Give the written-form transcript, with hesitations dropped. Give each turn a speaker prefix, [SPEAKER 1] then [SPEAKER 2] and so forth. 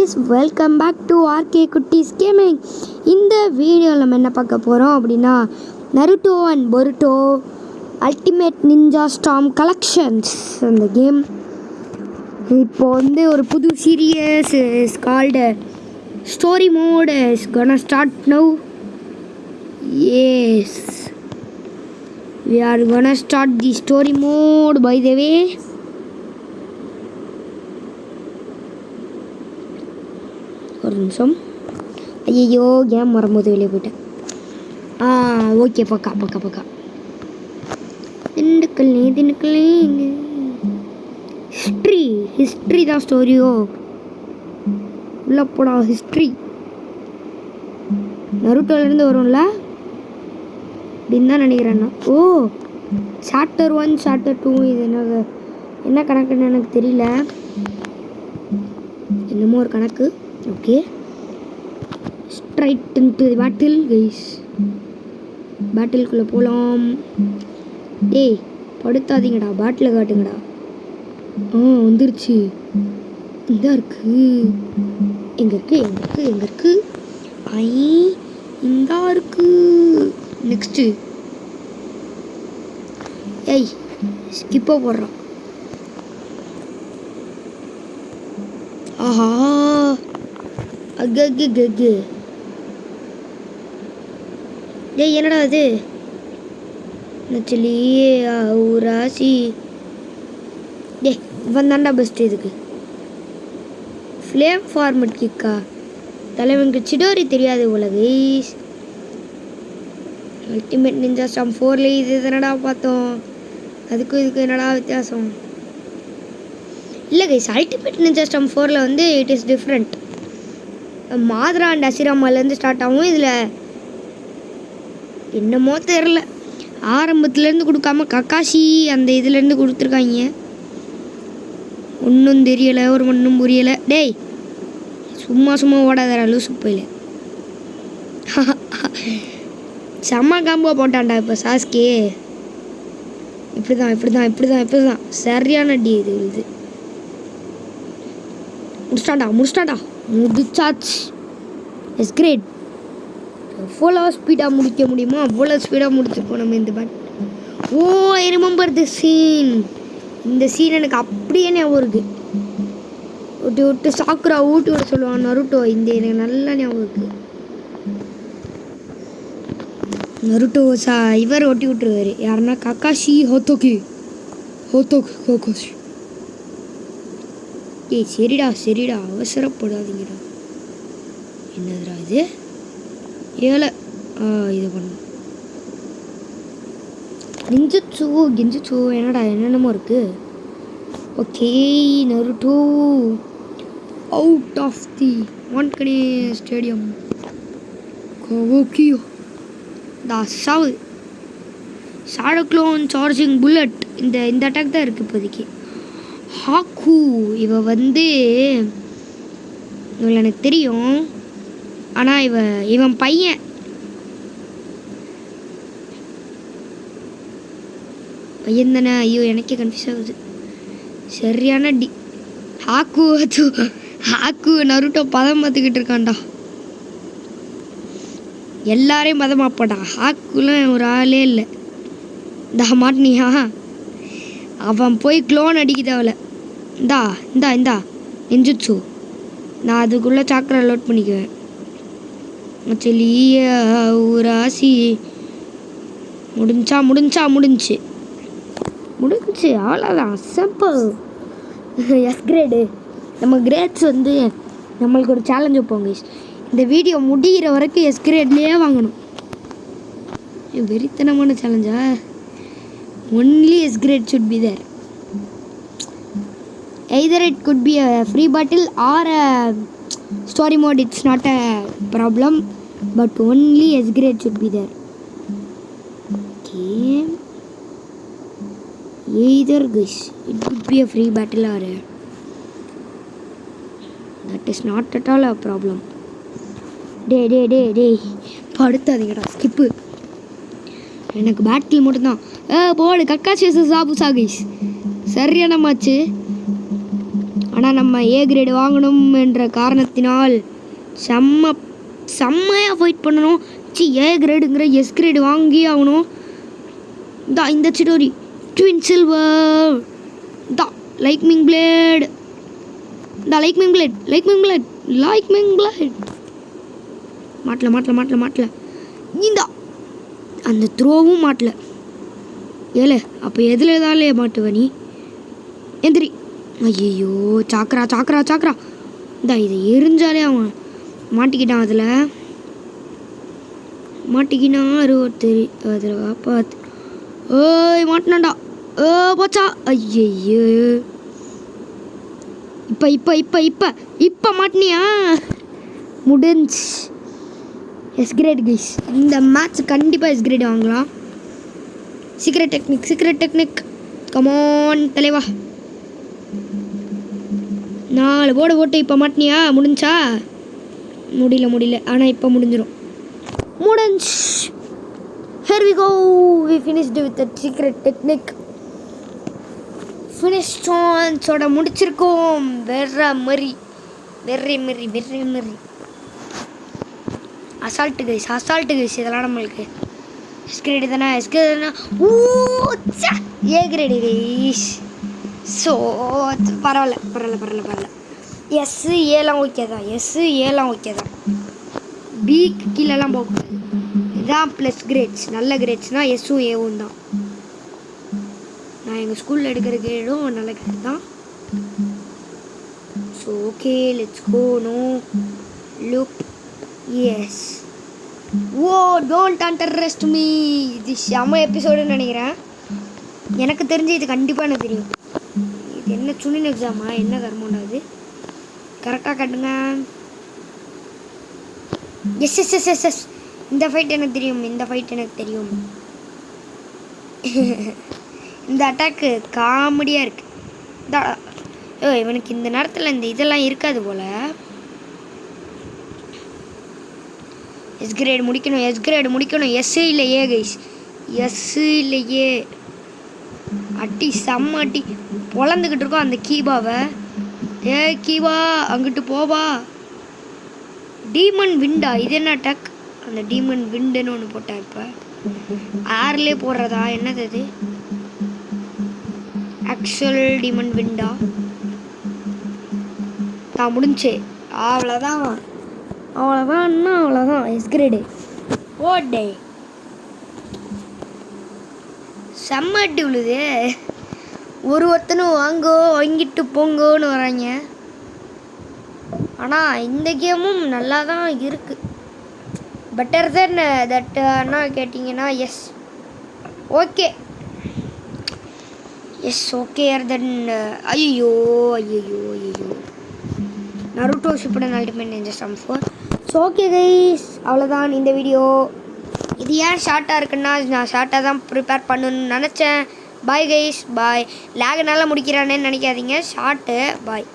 [SPEAKER 1] Guys, welcome back to RK Kutties gaming. இந்த வீடியோவில் நம்ம என்ன பார்க்க போகிறோம் அப்படின்னா, Naruto and Boruto ultimate ninja storm collections. அந்த கேம் இப்போ ஒரு புது series is called story mode is gonna start now. Yes, we are gonna start the story mode by the way. ஒரு நிமிஷம். ஐயோ, கேம் வரும்போது வெளியே போயிட்டேன். ஓகே, பக்கா திண்டுக்கல்லே ஹிஸ்ட்ரி தான் ஸ்டோரியோ. உள்ள போடா. ஹிஸ்ட்ரி நருட்டோலேருந்து வரும்ல அப்படின்னு தான் நினைக்கிறேன். ஓ, சாப்டர் 1 சாப்டர் 2 இது என்ன கணக்குன்னு எனக்கு தெரியல. என்னமோ ஒரு கணக்கு. Okay, straight into the battle guys. பேட்டிலுக்குள்ளே போகலாம். டேய், படுத்தாதீங்கடா, பேட்டில் காட்டுங்கடா. வந்துருச்சு. இந்த இருக்கு. எங்கே இருக்கு? இந்தா இருக்கு. நெக்ஸ்ட்டு ஏய், ஸ்கிப்போ போடுறான். ஆஹா, அக்கு. டேய், என்னடா அது? நச்சலி ஊராசி. டேய், இவன் தாண்டா பெஸ்ட்டு இதுக்கு. ஃப்ளேம் ஃபார்மட் கிக்கா? தலைவனுக்கு சிடோரி தெரியாது போல கைஸ். அல்டிமேட் நிஞ்சா ஸ்டார்ம் 4ல இது என்னடா பார்த்தோம். அதுக்கும் இதுக்கு என்னடா வித்தியாசம்? இல்லை கைஸ், அல்டிமேட் நிஞ்சா ஸ்டார்ம் 4ல் இட் இஸ் டிஃப்ரெண்ட். மாத்ரா அண்ட் அசிராமாலேருந்து ஸ்டார்ட் ஆகும். இதில் என்னமோ தெரில, ஆரம்பத்துலேருந்து கொடுக்காம கக்காஷி அந்த இதுலேருந்து கொடுத்துருக்காங்க. ஒன்றும் தெரியலை, ஒரு ஒன்றும் புரியலை. டேய், சும்மா ஓடாதடா லூசு போயில. செம்ம காம்போ போட்டான்டா இப்போ சாஸ்கே. இப்படிதான் சரியான டி இது. முடிச்சிட்டான்டா. முடிச்சாச்சு. It's great. எவ்வளோ ஸ்பீடாக முடிக்க முடியுமோ அவ்வளோ ஸ்பீடாக முடிச்சிருக்கோம் நம்ம இந்த பேட். Oh, I remember the scene. இந்த சீன் எனக்கு அப்படியே ஞாபகம் இருக்குது. விட்டு சாக்குரா ஊட்டி விட சொல்லுவான் நருட்டோ. இந்த எனக்கு நல்லா ஞாபகம் இருக்குது. நருட்டோ இவர் ஒட்டி விட்டுருவாரு. யாருன்னா கக்காஷி ஹோத்தோகி கக்காஷி. ஏய், சரிடா அவசரப்படாதீங்கடா. என்னதுடா இது? ஏழை இது பண்ணும். கெஞ்சிச்சு என்னடா என்னென்னமோ இருக்கு. Okay, Naruto out of the வான்கனே ஸ்டேடியம். கோவோக்கியோ த சாடக்ளோன் சார்ஜிங் புல்லட். இந்த அட்டாக் தான் இருக்குது இப்போதைக்கு. ஹாக்கு இவ இவள் எனக்கு தெரியும். ஆனால் இவன் பையன். தானே? ஐயோ, எனக்கே கன்ஃபியூஸ் ஆகுது. சரியான டி. ஹாக்கு நருட்டோ பதம் பார்த்துக்கிட்டு இருக்கான்டா. எல்லாரையும் பதமாப்பாடா. ஹாக்குலாம் ஒரு ஆளே இல்லை. மாட்டினியா? அவன் போய் க்ளோன் அடிக்குது அவளை. இந்தா நெஞ்சுச்சு. நான் அதுக்குள்ளே சாக்கரை லோட் பண்ணிக்குவேன். செல்லிய ஊராசி. முடிஞ்சு அவ்வளோதான். சிம்பிள். S grade. நம்ம கிரேட்ஸ் நம்மளுக்கு ஒரு சேலஞ்ச் வைப்போங்க. இந்த வீடியோ முடிகிற வரைக்கும் எஸ் கிரேட்லேயே வாங்கணும். வெறித்தனமான சேலஞ்சா? Only S grade should be there. Either it could be a free battle or a story mode. It's not a problem, but only S grade should be there. Okay, either guys, it could be a free battle or that is not at all a problem. டே படுத்தாதீங்கடா. Skip. எனக்கு battle மட்டும்தான். போடு. Kakashi சாபு சாகைஸ். சரியான match. ஆனால் நம்ம ஏ கிரேடு வாங்கணும் என்ற காரணத்தினால் செம்மையாக ஃபைட் பண்ணணும். ஏ கிரேடுங்கிற எஸ் கிரேடு வாங்கி ஆகணும். இந்த சிடோரி ட்வின் சில்வர் லைக்மிங் பிளேட் மாட்டல இந்த அந்த த்ரோவும் மாட்டல. ஏலே அப்போ எதில் தானே மாட்டுவ நீ? எந்திரி. ஐயோ சாக்கரா இதை எரிஞ்சாலே அவன் மாட்டிக்கிட்டான். அறுபத்தெரி அதில் காப்பாத்து. ஓய் மாட்டினாண்டா. போச்சா. ஐயோ இப்போ மாட்டினியா? முடிஞ்சு. S grade guys. இந்த மேட்ச் கண்டிப்பாக எஸ் கிரேட் வாங்கலாம். சீக்ரெட் டெக்னிக் கமான் தலைவா. 4 போர்டு போட்டு இப்போ மாட்டினியா? முடிஞ்சா? முடியல ஆனால் இப்போ முடிஞ்சிடும். Here we go. We finished with the secret technique. Finished on சோட முடிச்சிருக்கோம். வெற மரி அசால்ட்டு கைஸ் இதெல்லாம் நம்மளுக்கு எஸ் கிரேடு தானே. A grade guys. ஸோ பரவாயில்ல. எஸ்ஸு ஏலாம் ஓகே தான். பிக்கு கீழெல்லாம் போகக்கூடாது. இதுதான் ப்ளஸ் கிரேட்ஸ். நல்ல கிரேட்ஸ்னால் எஸ்ஸும் ஏவும் தான். நான் எங்கள் ஸ்கூலில் எடுக்கிற கிரேடும் நல்ல கிரேட் தான். So okay let's go. No look yes. Don't underestimate me. இது செம்ம எபிசோடுன்னு நினைக்கிறேன். எனக்கு தெரிஞ்சு இது கண்டிப்பாக எனக்கு தெரியும். இது என்ன சுனின் எக்ஸாமா? என்ன கர்மோண்டாது? கரெக்டாக கட்டுங்க. எஸ். இந்த ஃபைட் எனக்கு தெரியும். இந்த அட்டாக்கு காமெடியாக இருக்குது. இவனுக்கு இந்த நேரத்தில் இந்த இதெல்லாம் இருக்காது போல். எஸ் கிரேடு முடிக்கணும். எஸ்ஸு இல்லையே கைஸ். அட்டி செம்ம அட்டி பொழந்துக்கிட்டு இருக்கோம் அந்த கீபாவை. கீபா அங்கிட்டு போவா. டீமன் விண்டா. இது என்ன அட்டாக்? அந்த டீமன் விண்டுன்னு ஒன்று போட்டா. இப்போ ஏர்லேயே போடுறதா? என்னது அது? ஆக்சுவல் டீமன் விண்டா தான். முடிஞ்சு அவ்வளோதான். எஸ் கிரேடு ஓடே. செம்ம அடி விழுது. ஒருத்தனும் வாங்கிட்டு போங்கன்னு வராங்க. ஆனால் இந்த கேமும் நல்லா தான் இருக்குது. பெட்டர் தென் தட்னா கேட்டிங்கன்னா எஸ் ஓகே. தென் ஐயோ Naruto Shippuden ultimate ninja storm 4. So okay guys அவ்வளோதான் இந்த வீடியோ. இது ஏன் ஷார்ட்டாக இருக்குன்னா நான் ஷார்ட்டாக தான் ப்ரிப்பேர் பண்ணணும்னு நினச்சேன். Bye guys bye. லேக்னால முடிக்கிறானேன்னு நினைக்காதீங்க. ஷார்ட்டு பாய்.